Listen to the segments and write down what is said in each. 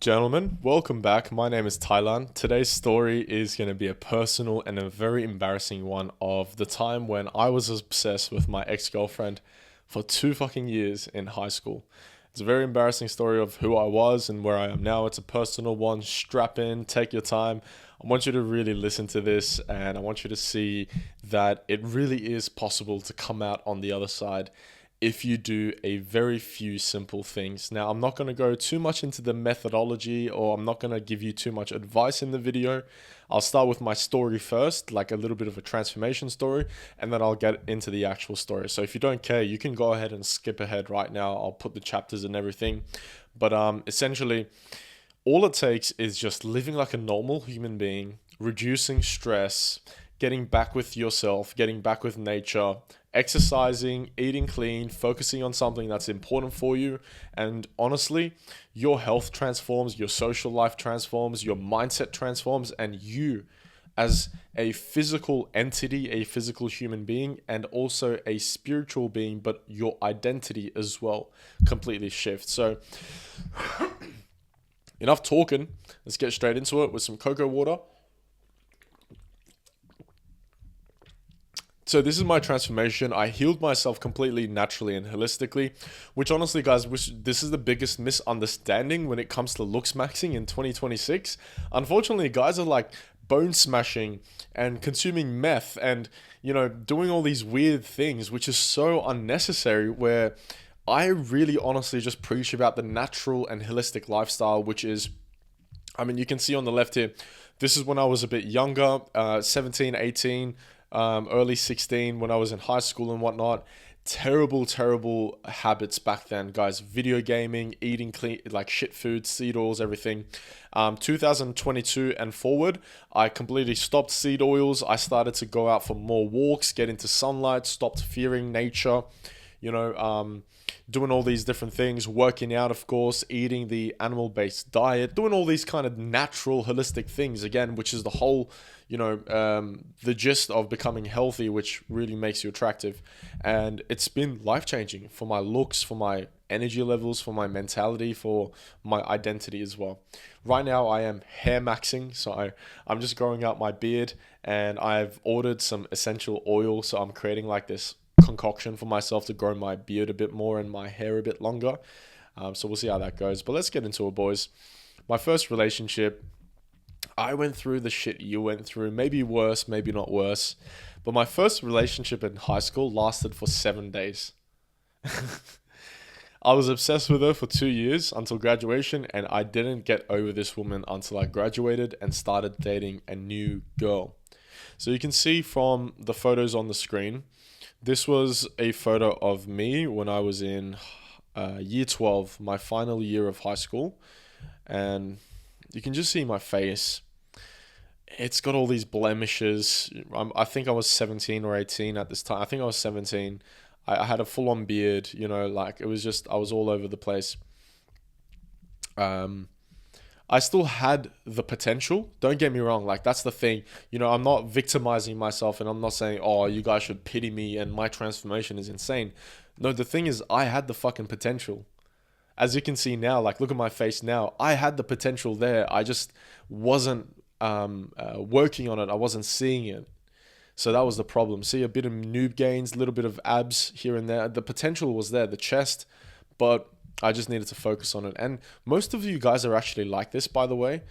Gentlemen, welcome back. My name is Thailand. Today's story is going to be a personal and a very embarrassing one of the time when I was obsessed with my ex-girlfriend for 2 fucking years in high school. It's a very embarrassing story of who I was and where I am now. It's a personal one. Strap in, take your time. I want you to really listen to this and I want you to see that it really is possible to come out on the other side if you do a very few simple things. Now, I'm not going to go too much into the methodology, or I'm not going to give you too much advice in the video. I'll start with my story first, like a little bit of a transformation story, and then I'll get into the actual story. So if you don't care, you can go ahead and skip ahead right now. I'll put the chapters and everything. But essentially, all it takes is just living like a normal human being, reducing stress, getting back with yourself, getting back with nature, exercising, eating clean, focusing on something that's important for you. And honestly, your health transforms, your social life transforms, your mindset transforms, and you as a physical entity, a physical human being, and also a spiritual being, but your identity as well completely shifts. So enough talking. Let's get straight into it with some cocoa water. So this is my transformation. I healed myself completely naturally and holistically, which honestly, guys, this is the biggest misunderstanding when it comes to looks maxing in 2026. Unfortunately, guys are like bone smashing and consuming meth and, doing all these weird things, which is so unnecessary, where I really honestly just preach about the natural and holistic lifestyle, which is, you can see on the left here, this is when I was a bit younger, 17, 18, early 16, when I was in high school and whatnot. Terrible habits back then, guys. Video gaming, eating clean, like shit food, seed oils, everything. 2022 and forward, I completely stopped seed oils. I started to go out for more walks, get into sunlight, stopped fearing nature, doing all these different things, working out, of course, eating the animal-based diet, doing all these kind of natural, holistic things, again, which is the whole, the gist of becoming healthy, which really makes you attractive. And it's been life-changing for my looks, for my energy levels, for my mentality, for my identity as well. Right now, I am hair maxing, so I'm just growing out my beard, and I've ordered some essential oil, so I'm creating like this concoction for myself to grow my beard a bit more and my hair a bit longer. So we'll see how that goes. But let's get into it, boys. My first relationship, I went through the shit you went through. Maybe worse, maybe not worse. But my first relationship in high school lasted for 7 days. I was obsessed with her for 2 years until graduation, and I didn't get over this woman until I graduated and started dating a new girl. So you can see from the photos on the screen, this was a photo of me when I was in year 12, my final year of high school. And you can just see my face. It's got all these blemishes. I think I was 17 or 18 at this time. I think I was 17. I had a full-on beard, it was just, I was all over the place. I still had the potential. Don't get me wrong. Like, that's the thing. I'm not victimizing myself, and I'm not saying, oh, you guys should pity me and my transformation is insane. No, the thing is, I had the fucking potential. As you can see now, like, look at my face now. I had the potential there. I just wasn't working on it. I wasn't seeing it. So that was the problem. See, a bit of noob gains, a little bit of abs here and there. The potential was there, the chest, but I just needed to focus on it. And most of you guys are actually like this, by the way.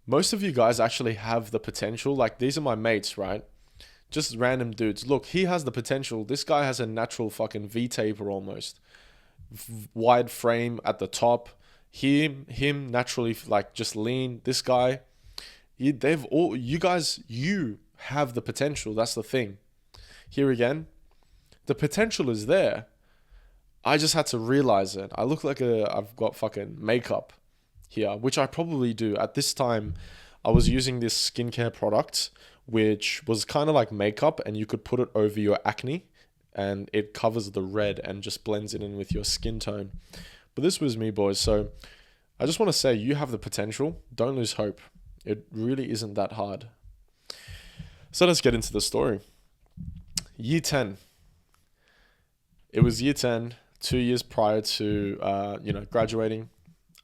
Most of you guys actually have the potential. Like, these are my mates, right? Just random dudes. Look, he has the potential. This guy has a natural fucking V-taper almost. Wide frame at the top. Him naturally, like, just lean. This guy, you have the potential. That's the thing. Here again, the potential is there. I just had to realize it. I look like I've got fucking makeup here, which I probably do. At this time, I was using this skincare product, which was kind of like makeup, and you could put it over your acne, and it covers the red and just blends it in with your skin tone. But this was me, boys. So I just want to say, you have the potential. Don't lose hope. It really isn't that hard. So let's get into the story. Year 10. It was year 10. 2 years prior to, graduating.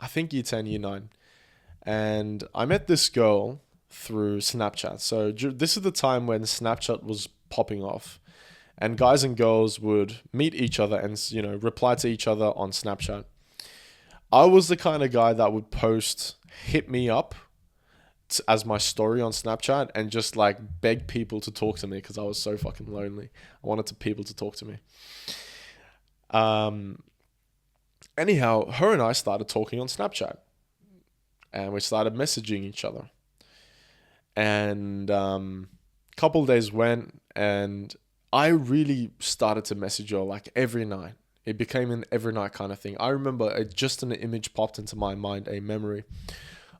I think year 10, year 9. And I met this girl through Snapchat. So this is the time when Snapchat was popping off, and guys and girls would meet each other and reply to each other on Snapchat. I was the kind of guy that would post "hit me up" as my story on Snapchat and just like beg people to talk to me because I was so fucking lonely. I wanted people to talk to me. Anyhow, her and I started talking on Snapchat, and we started messaging each other. And couple of days went, and I really started to message her like every night. It became an every night kind of thing. I remember just an image popped into my mind, a memory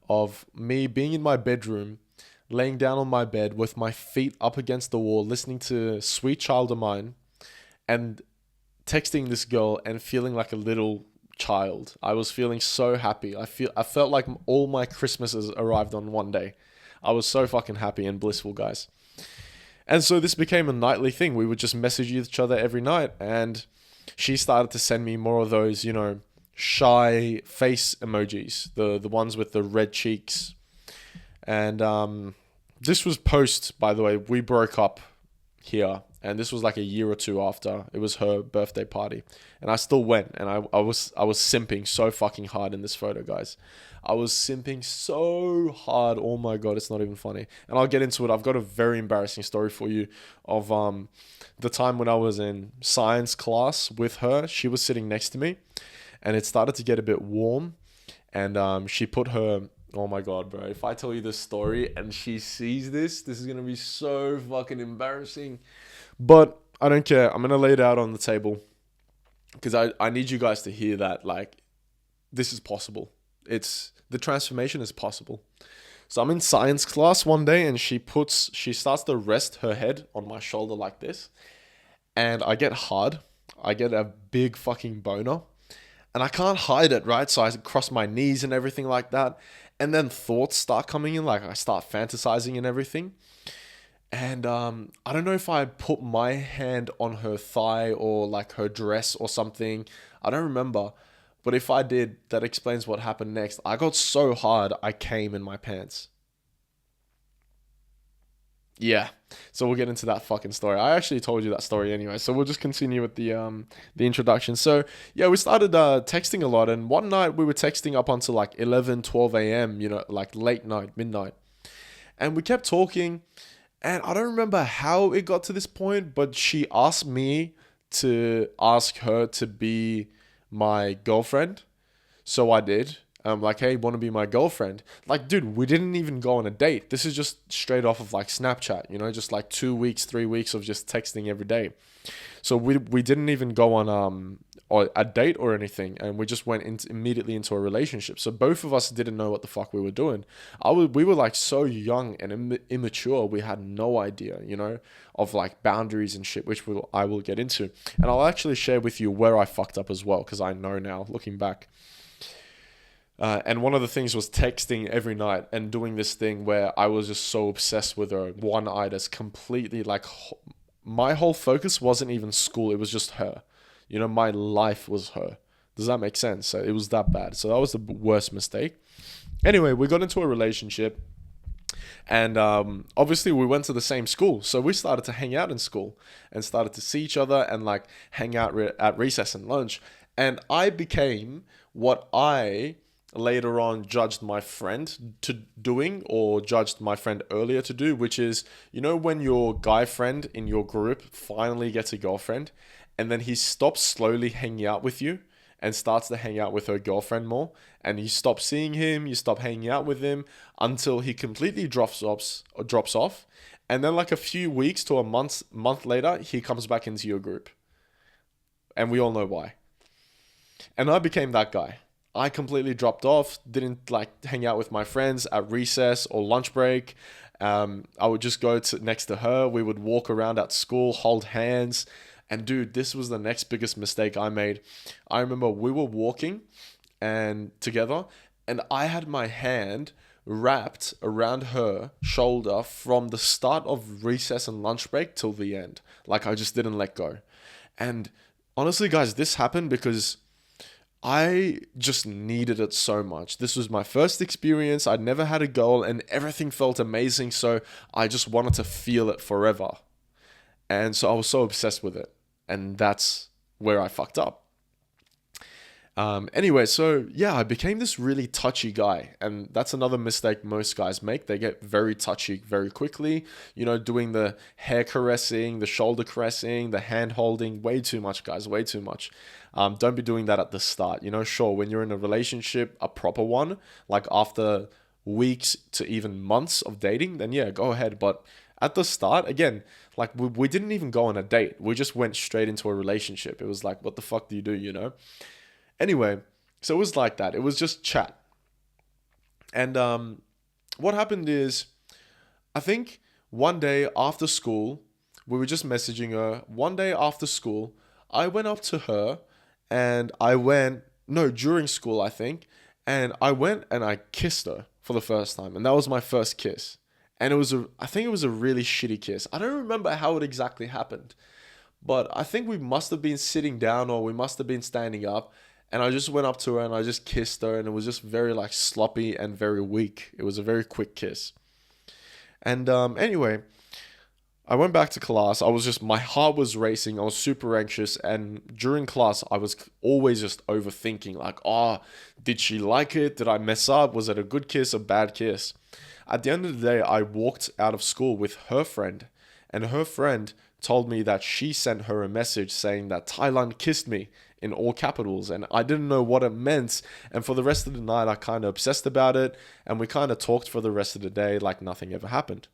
of me being in my bedroom, laying down on my bed with my feet up against the wall, listening to Sweet Child of Mine, and texting this girl and feeling like a little child. I was feeling so happy. I felt like all my Christmases arrived on one day. I was so fucking happy and blissful, guys. And so this became a nightly thing. We would just message each other every night, and she started to send me more of those, shy face emojis, the ones with the red cheeks. And this was post, by the way, we broke up here, and this was like a year or two after. It was her birthday party, and I still went, and I was simping so fucking hard in this photo, guys. I was simping so hard. Oh my god, it's not even funny. And I'll get into it. I've got a very embarrassing story for you of the time when I was in science class with her. She was sitting next to me, and it started to get a bit warm, and she put her... Oh my god, bro. If I tell you this story and she sees this is going to be so fucking embarrassing. But I don't care. I'm going to lay it out on the table because I need you guys to hear that, like, this is possible. The transformation is possible. So I'm in science class one day, and she starts to rest her head on my shoulder like this. And I get hard. I get a big fucking boner. And I can't hide it, right? So I cross my knees and everything like that. And then thoughts start coming in, like I start fantasizing and everything. And I don't know if I put my hand on her thigh or like her dress or something. I don't remember. But if I did, that explains what happened next. I got so hard, I came in my pants. Yeah. So we'll get into that fucking story. I actually told you that story anyway, so we'll just continue with the introduction. So yeah, we started texting a lot, and one night we were texting up until like 11, 12 a.m., like late night, midnight. And we kept talking, and I don't remember how it got to this point, but she asked me to ask her to be my girlfriend. So I did. I'm like, hey, want to be my girlfriend? Like, dude, we didn't even go on a date. This is just straight off of like Snapchat, just like 2 weeks, 3 weeks of just texting every day. So we didn't even go on a date or anything, and we just went immediately into a relationship. So both of us didn't know what the fuck we were doing. We were like so young and immature. We had no idea, of like boundaries and shit, which I will get into. And I'll actually share with you where I fucked up as well, because I know now, looking back. And one of the things was texting every night and doing this thing where I was just so obsessed with her, one-eyed, as completely like my whole focus wasn't even school. It was just her. My life was her. Does that make sense? So it was that bad. So that was the worst mistake. Anyway, we got into a relationship, and obviously we went to the same school. So we started to hang out in school and started to see each other and like hang out at recess and lunch. And I became what I later on judged my friend to doing, or judged my friend earlier to do, which is, when your guy friend in your group finally gets a girlfriend, and then he stops slowly hanging out with you and starts to hang out with her girlfriend more, and you stop seeing him, you stop hanging out with him until he completely drops off, and then like a few weeks to a month later, he comes back into your group. And we all know why. And I became that guy. I completely dropped off, didn't like hang out with my friends at recess or lunch break. I would just go next to her. We would walk around at school, hold hands. And dude, this was the next biggest mistake I made. I remember we were walking together, and I had my hand wrapped around her shoulder from the start of recess and lunch break till the end. Like I just didn't let go. And honestly, guys, this happened because I just needed it so much. This was my first experience. I'd never had a goal and everything felt amazing. So I just wanted to feel it forever. And so I was so obsessed with it. And that's where I fucked up. Anyway, so yeah, I became this really touchy guy. And that's another mistake most guys make. They get very touchy very quickly, doing the hair caressing, the shoulder caressing, the hand holding, way too much, guys, way too much. Don't be doing that at the start. Sure, when you're in a relationship, a proper one, like after weeks to even months of dating, then yeah, go ahead. But at the start, again, like we didn't even go on a date. We just went straight into a relationship. It was like, what the fuck do you do? Anyway, so it was like that. It was just chat. And what happened is, I think one day after school, we were just messaging her. One day after school, I went up to her and during school, I think. And I went and I kissed her for the first time. And that was my first kiss. And I think it was a really shitty kiss. I don't remember how it exactly happened. But I think we must have been sitting down or we must have been standing up. And I just went up to her and I just kissed her. And it was just very like sloppy and very weak. It was a very quick kiss. And anyway, I went back to class. My heart was racing. I was super anxious. And during class, I was always just overthinking like, did she like it? Did I mess up? Was it a good kiss, a bad kiss? At the end of the day, I walked out of school with her friend. And her friend told me that she sent her a message saying that Thailand kissed me in all capitals. And I didn't know what it meant. And for the rest of the night, I kind of obsessed about it. And we kind of talked for the rest of the day like nothing ever happened.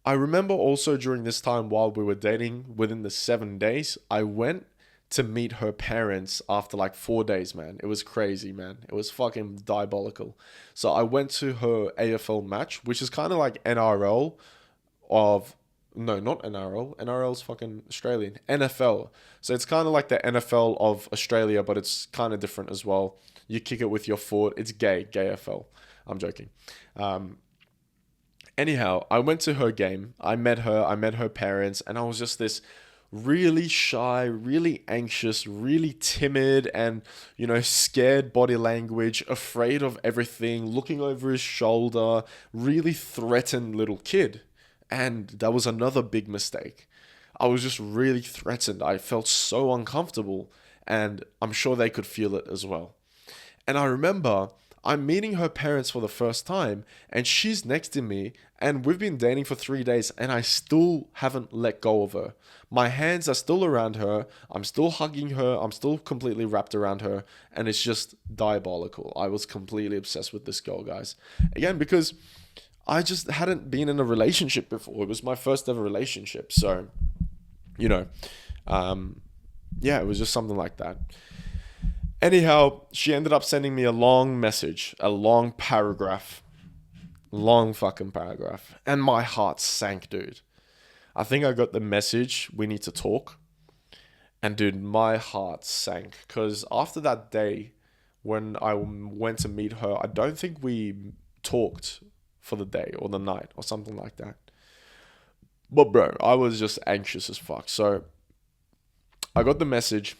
I remember also during this time while we were dating, within the 7 days, I went to meet her parents after like 4 days, man. It was crazy, man. It was fucking diabolical. So I went to her AFL match, which is kind of like NRL of... No, not NRL. NRL's fucking Australian. NFL. So it's kind of like the NFL of Australia, but it's kind of different as well. You kick it with your foot. It's gay AFL. I'm joking. Anyhow, I went to her game. I met her parents, and I was just this really shy, really anxious, really timid, and, scared body language, afraid of everything, looking over his shoulder, really threatened little kid. And that was another big mistake. I was just really threatened. I felt so uncomfortable, and I'm sure they could feel it as well. And I remember I'm meeting her parents for the first time, and she's next to me, and we've been dating for 3 days, and I still haven't let go of her. My hands are still around her. I'm still hugging her. I'm still completely wrapped around her, and it's just diabolical. I was completely obsessed with this girl, guys. Again, because I just hadn't been in a relationship before. It was my first ever relationship. So, yeah, it was just something like that. Anyhow, she ended up sending me a long message, a long fucking paragraph. And my heart sank, dude. I think I got the message, we need to talk. And dude, my heart sank. Because after that day, when I went to meet her, I don't think we talked for the day or the night or something like that. But bro, I was just anxious as fuck. So I got the message,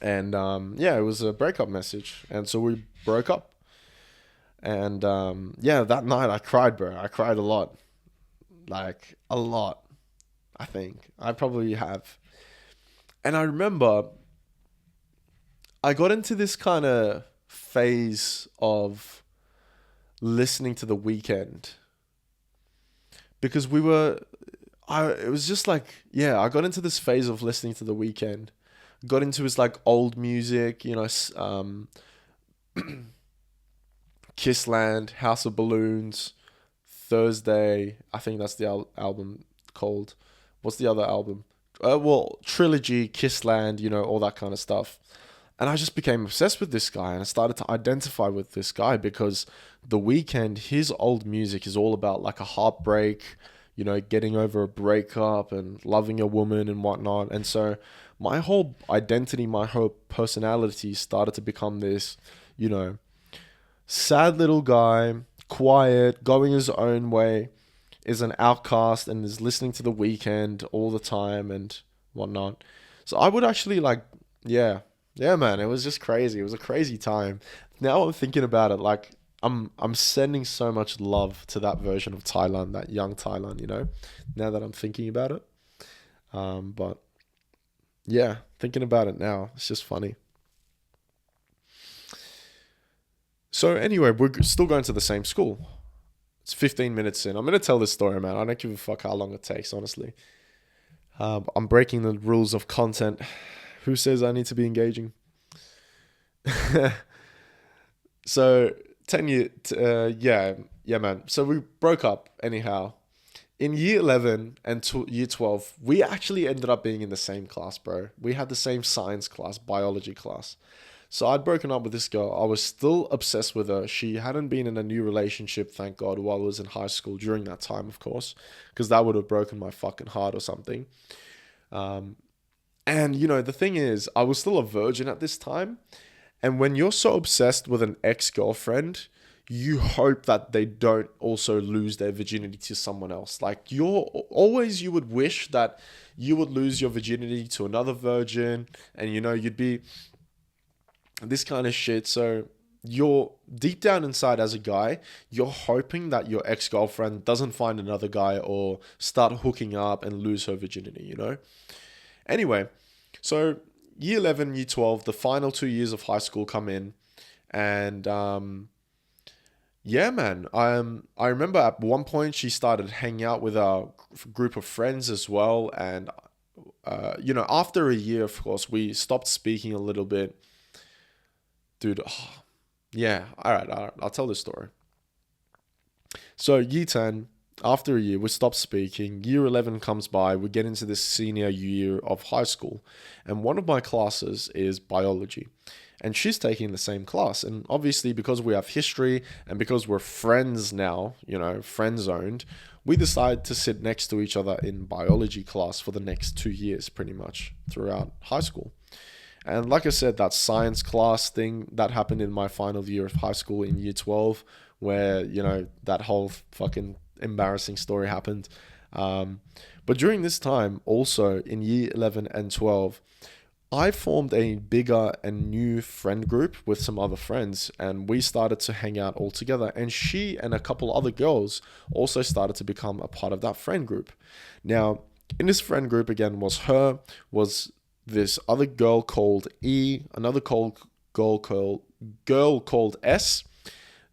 and it was a breakup message, and so we broke up. And that night I cried, bro. I cried a lot, like a lot. I think I probably have. And I remember I got into this kind of phase of listening to The Weeknd, because it was just like, I got into this phase of listening to The Weeknd, got into his like old music, Kissland, House of Balloons, Thursday, I think that's the album called. What's the other album? Trilogy, Kissland, all that kind of stuff. And I just became obsessed with this guy, and I started to identify with this guy because The Weeknd, his old music is all about like a heartbreak, getting over a breakup and loving a woman and whatnot. And so my whole identity, my whole personality started to become this, sad little guy, quiet, going his own way, is an outcast and is listening to The Weeknd all the time and whatnot. So I would actually Yeah. Yeah, man. It was just crazy. It was a crazy time. Now I'm thinking about it, like I'm sending so much love to that version of Thailand, that young Thailand, now that I'm thinking about it. But yeah, thinking about it now, it's just funny. So anyway, we're still going to the same school. It's 15 minutes in. I'm gonna tell this story, man. I don't give a fuck how long it takes, honestly. I'm breaking the rules of content. Who says I need to be engaging? So 10 year, yeah, man. So we broke up anyhow. In year 11 and year 12, we actually ended up being in the same class, bro. We had the same science class, biology class. So I'd broken up with this girl. I was still obsessed with her. She hadn't been in a new relationship, thank God, while I was in high school during that time, of course, because that would have broken my fucking heart or something. Um, and, the thing is, I was still a virgin at this time. And when you're so obsessed with an ex girlfriend, you hope that they don't also lose their virginity to someone else. Like, you would wish that you would lose your virginity to another virgin, and you'd be this kind of shit. So you're deep down inside as a guy, you're hoping that your ex girlfriend doesn't find another guy or start hooking up and lose her virginity. Anyway, so year 11, year 12, the final 2 years of high school come in. And yeah, man, I remember at one point she started hanging out with a group of friends as well. And, after a year, of course, we stopped speaking a little bit. Dude, yeah, all right, I'll tell this story. So year 10, after a year, we stop speaking. Year 11 comes by. We get into this senior year of high school. And one of my classes is biology. And she's taking the same class. And obviously, because we have history and because we're friends now, friend zoned, we decide to sit next to each other in biology class for the next 2 years, pretty much throughout high school. And like I said, that science class thing that happened in my final year of high school in year 12, where, that whole fucking embarrassing story happened. But during this time, also in year 11 and 12, I formed a bigger and new friend group with some other friends, and we started to hang out all together. And she and a couple other girls also started to become a part of that friend group. Now, in this friend group, again, was this other girl called E, another girl called S,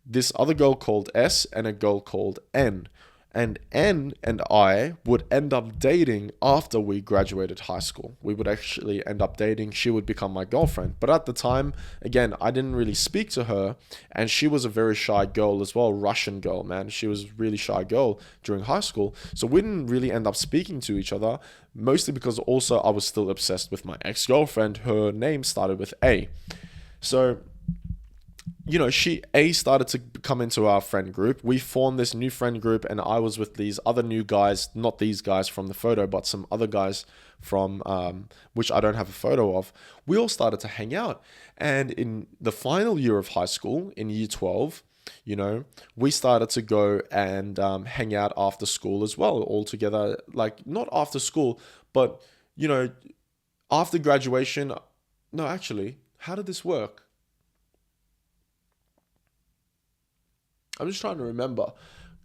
this other girl called S, and a girl called N. And N and I would end up dating after we graduated high school. We would actually end up dating. She would become my girlfriend. But at the time, again, I didn't really speak to her. And she was a very shy girl as well, Russian girl, man. She was a really shy girl during high school. So we didn't really end up speaking to each other, mostly because also I was still obsessed with my ex-girlfriend. Her name started with A. So A started to come into our friend group. We formed this new friend group, and I was with these other new guys, not these guys from the photo, but some other guys from which I don't have a photo of. We all started to hang out. And in the final year of high school, in year 12, we started to go and hang out after school as well, all together. Like, not after school, but, after graduation. No, actually, how did this work? I'm just trying to remember.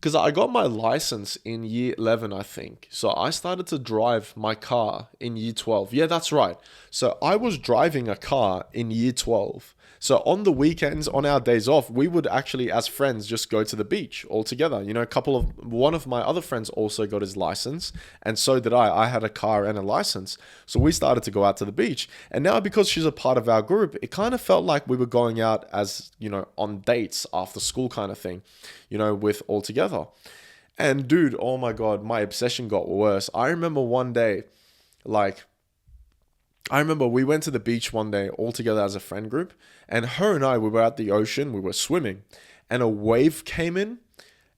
Because I got my license in year 11, I think. So I started to drive my car in year 12. Yeah, that's right. So I was driving a car in year 12. So on the weekends, on our days off, we would actually, as friends, just go to the beach all together. One of my other friends also got his license, and so did I. I had a car and a license. So we started to go out to the beach. And now, because she's a part of our group, it kind of felt like we were going out as, on dates after school kind of thing, with all together. And dude, oh my God, my obsession got worse. I remember one day, we went to the beach one day all together as a friend group, and her and I, we were at the ocean, we were swimming, and a wave came in.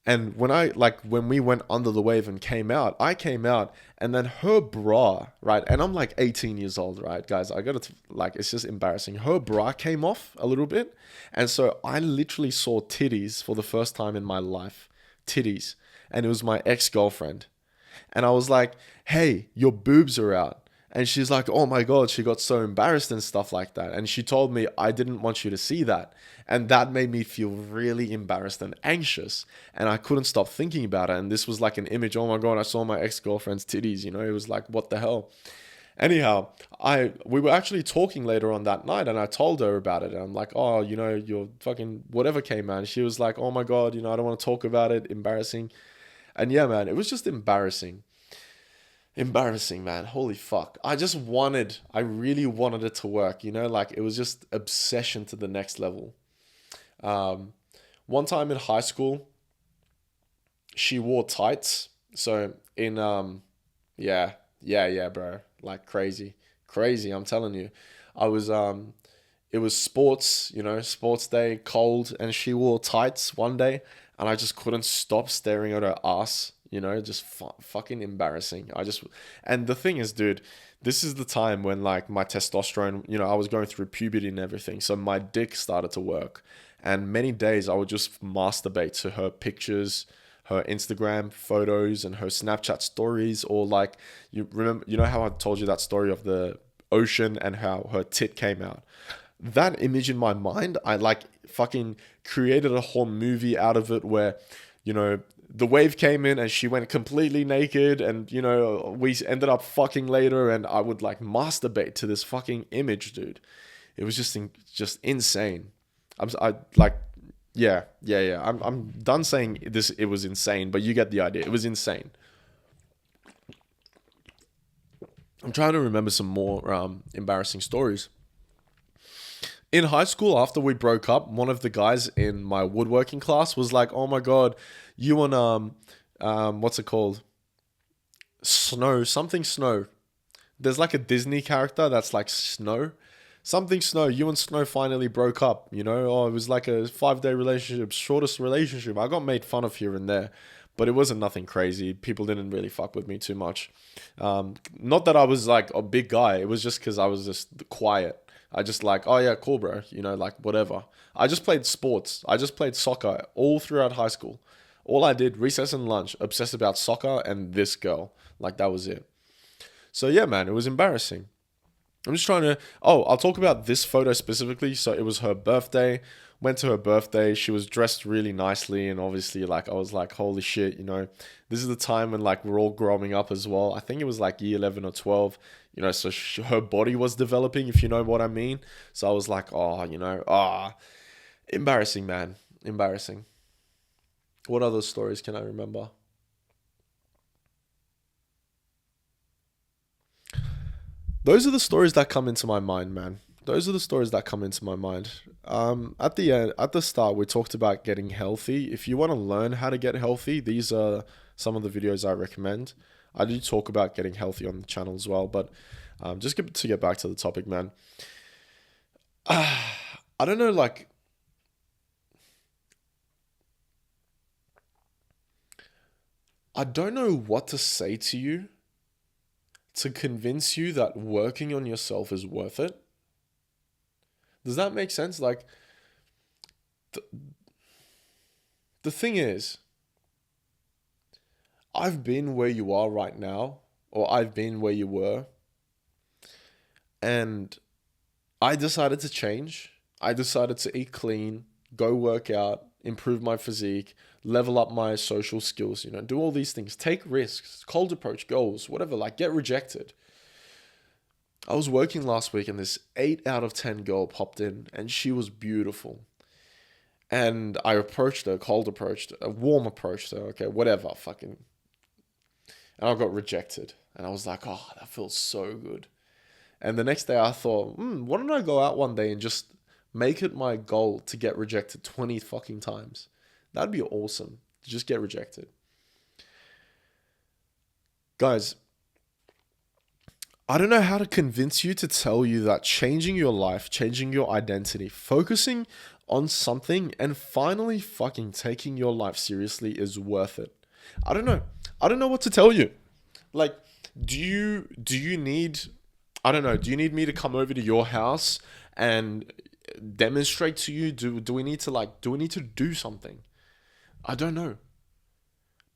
And when we went under the wave and came out, I came out, and then her bra, right? And I'm like 18 years old, right, guys? It's just embarrassing. Her bra came off a little bit. And so I literally saw titties for the first time in my life. Titties. And it was my ex-girlfriend. And I was like, hey, your boobs are out. And she's like, oh my God, she got so embarrassed and stuff like that. And she told me, I didn't want you to see that. And that made me feel really embarrassed and anxious. And I couldn't stop thinking about it. And this was like an image. Oh my God, I saw my ex-girlfriend's titties. You know, it was like, what the hell? Anyhow, we were actually talking later on that night, and I told her about it. And I'm like, oh, you know, your fucking whatever came out. She was like, oh my God, you know, I don't want to talk about it. Embarrassing. And yeah, man, it was just embarrassing. Embarrassing, man. Holy fuck. I really wanted it to work, you know, like it was just obsession to the next level. Um, One time in high school, she wore tights. So yeah, yeah, bro. Like crazy. Crazy, I'm telling you. I was it was sports, you know, sports day, cold, and she wore tights one day, and I just couldn't stop staring at her ass, you know, just fucking embarrassing. And the thing is, dude, this is the time when like my testosterone, you know, I was going through puberty and everything, so my dick started to work. And many days I would just masturbate to her pictures, her Instagram photos, and her Snapchat stories, or like you remember, you know how I told you that story of the ocean and how her tit came out. That image in my mind, I like fucking created a whole movie out of it where, you know, the wave came in and she went completely naked, and you know, we ended up fucking later, and I would like masturbate to this fucking image, dude. It was just insane. I like, yeah. I'm done saying this. It was insane, but you get the idea. It was insane. I'm trying to remember some more embarrassing stories. In high school, after we broke up, one of the guys in my woodworking class was like, "Oh my God, you and what's it called? Snow, something Snow. There's like a Disney character that's like Snow, something Snow. You and Snow finally broke up. You know, oh, it was like a 5 day relationship, shortest relationship. I got made fun of here and there, but it wasn't nothing crazy. People didn't really fuck with me too much. Not that I was like a big guy. It was just because I was just quiet. I just like, oh yeah, cool, bro. You know, like whatever. I just played sports. I just played soccer all throughout high school. All I did, recess and lunch, obsessed about soccer and this girl. Like that was it. So yeah, man, it was embarrassing. I'm just trying to. Oh, I'll talk about this photo specifically. So it was her birthday. Went to her birthday. She was dressed really nicely, and obviously, like I was like, holy shit, you know, this is the time when like we're all growing up as well. I think it was like year 11 or 12. You know, so her body was developing, if you know what I mean. So I was like, oh, you know, embarrassing, man, embarrassing. What other stories can I remember? Those are the stories that come into my mind, man. Those are the stories that come into my mind. At the end, at the start, we talked about getting healthy. If you want to learn how to get healthy, these are some of the videos I recommend. I do talk about getting healthy on the channel as well, but to get back to the topic, man. I don't know, like, I don't know what to say to you to convince you that working on yourself is worth it. Does that make sense? Like, the, the thing is, I've been where you are right now, or I've been where you were, and I decided to change. I decided to eat clean, go work out, improve my physique, level up my social skills, you know, do all these things, take risks, cold approach goals, whatever, like get rejected. I was working last week and this 8 out of 10 girl popped in and she was beautiful. And I approached her, cold approached, a warm approached her, okay, whatever, fucking. And I got rejected. And I was like, oh, that feels so good. And the next day I thought, why don't I go out one day and just make it my goal to get rejected 20 fucking times? That'd be awesome. To just get rejected. Guys, I don't know how to convince you to tell you that changing your life, changing your identity, focusing on something, and finally fucking taking your life seriously is worth it. I don't know. I don't know what to tell you. Like, do you need, I don't know, do you need me to come over to your house and demonstrate to you? Do we need to do something? I don't know.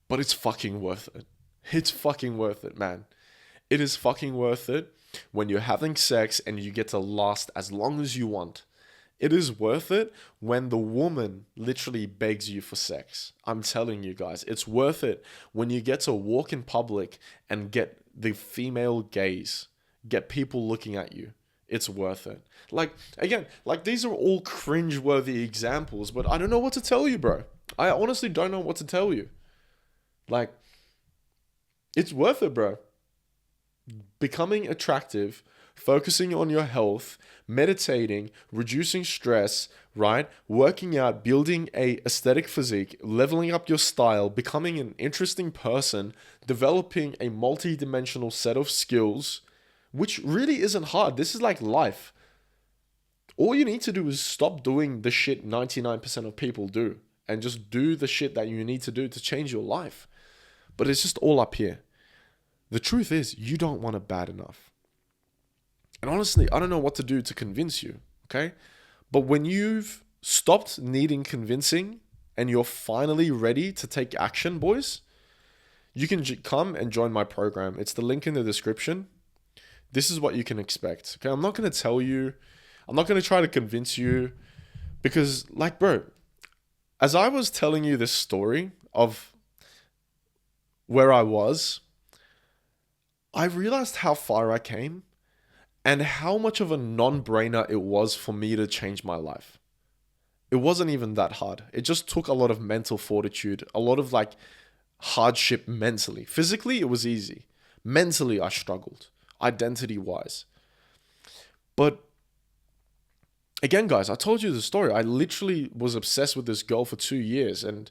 But it's fucking worth it. It's fucking worth it, man. It is fucking worth it. when you're having sex and you get to last as long as you want. It is worth it when the woman literally begs you for sex. I'm telling you guys, it's worth it when you get to walk in public and get the female gaze, get people looking at you. It's worth it. Like, again, like these are all cringe-worthy examples, but I don't know what to tell you, bro. I honestly don't know what to tell you. Like, it's worth it, bro. Becoming attractive, focusing on your health, meditating, reducing stress, right? Working out, building a aesthetic physique, leveling up your style, becoming an interesting person, developing a multi-dimensional set of skills, which really isn't hard. This is like life. All you need to do is stop doing the shit 99% of people do and just do the shit that you need to do to change your life. But it's just all up here. The truth is, you don't want it bad enough. And honestly, I don't know what to do to convince you, okay? But when you've stopped needing convincing and you're finally ready to take action, boys, you can come and join my program. It's the link in the description. This is what you can expect, okay? I'm not going to tell you. I'm not going to try to convince you because, like, bro, as I was telling you this story of where I was, I realized how far I came and how much of a non-brainer it was for me to change my life. It wasn't even that hard. It just took a lot of mental fortitude, a lot of like hardship mentally. Physically, it was easy. Mentally, I struggled, identity-wise. But again, guys, I told you the story. I literally was obsessed with this girl for 2 years, and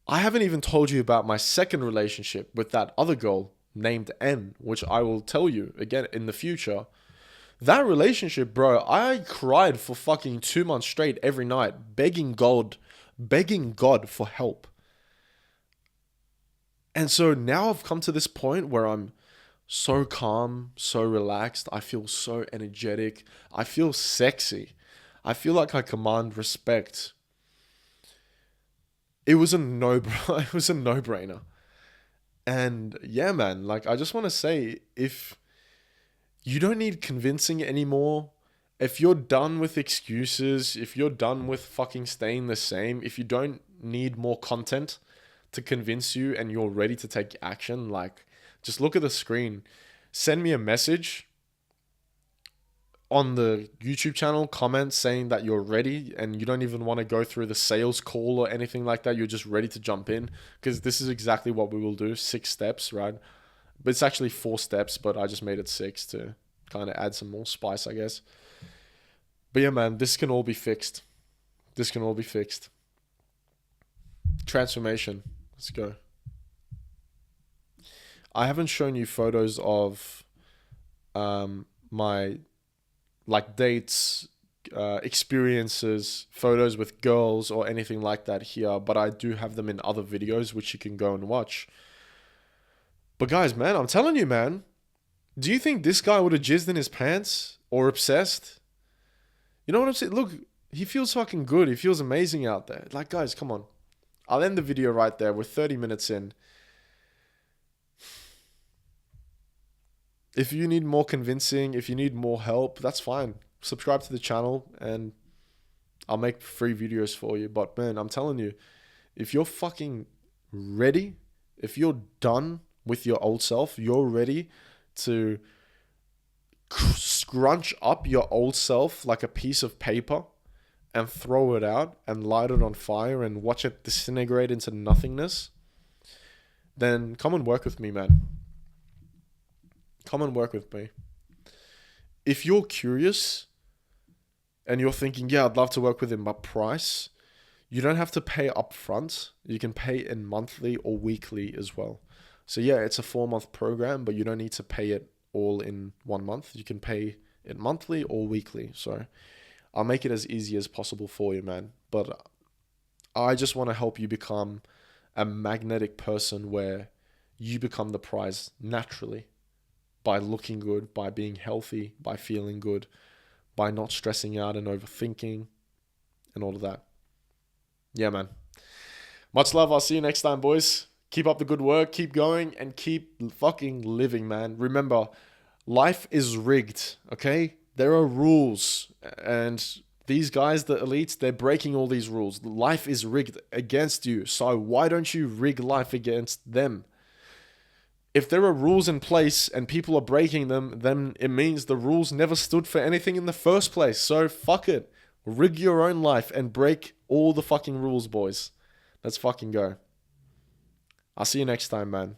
I haven't even told you about my second relationship with that other girl named N, which I will tell you again in the future. That relationship, bro, I cried for fucking 2 months straight every night, begging God for help. And so now I've come to this point where I'm so calm, so relaxed. I feel so energetic. I feel sexy. I feel like I command respect. It was a no-brainer. And yeah, man, like I just want to say, if you don't need convincing anymore, if you're done with excuses, if you're done with fucking staying the same, if you don't need more content to convince you and you're ready to take action, like just look at the screen, send me a message on the YouTube channel, comment saying that you're ready and you don't even want to go through the sales call or anything like that. You're just ready to jump in, because this is exactly what we will do. 6 steps, right? But it's actually 4 steps, but I just made it 6 to kind of add some more spice, I guess. But yeah, man, this can all be fixed. This can all be fixed. Transformation. Let's go. I haven't shown you photos of my like dates, experiences, photos with girls or anything like that here, but I do have them in other videos which you can go and watch. But guys, man, I'm telling you, man, do you think this guy would have jizzed in his pants or obsessed? You know what I'm saying? Look, he feels fucking good. He feels amazing out there. Like, guys, come on. I'll end the video right there. We're 30 minutes in. If you need more convincing, if you need more help, that's fine. Subscribe to the channel and I'll make free videos for you. But man, I'm telling you, if you're fucking ready, if you're done with your old self, you're ready to scrunch up your old self like a piece of paper and throw it out and light it on fire and watch it disintegrate into nothingness, then come and work with me, man. Come and work with me. If you're curious and you're thinking, yeah, I'd love to work with him, but price, you don't have to pay up front. You can pay in monthly or weekly as well. So yeah, it's a 4-month program, but you don't need to pay it all in 1 month. You can pay it monthly or weekly. So I'll make it as easy as possible for you, man. But I just want to help you become a magnetic person where you become the prize naturally. By looking good, by being healthy, by feeling good, by not stressing out and overthinking and all of that. Yeah, man. Much love. I'll see you next time, boys. Keep up the good work, keep going, and keep fucking living, man. Remember, Life is rigged, okay? There are rules, and these guys, the elites, they're breaking all these rules. Life is rigged against you, so why don't you rig life against them? If there are rules in place and people are breaking them, then it means the rules never stood for anything in the first place. So fuck it. Rig your own life and break all the fucking rules, boys. Let's fucking go. I'll see you next time, man.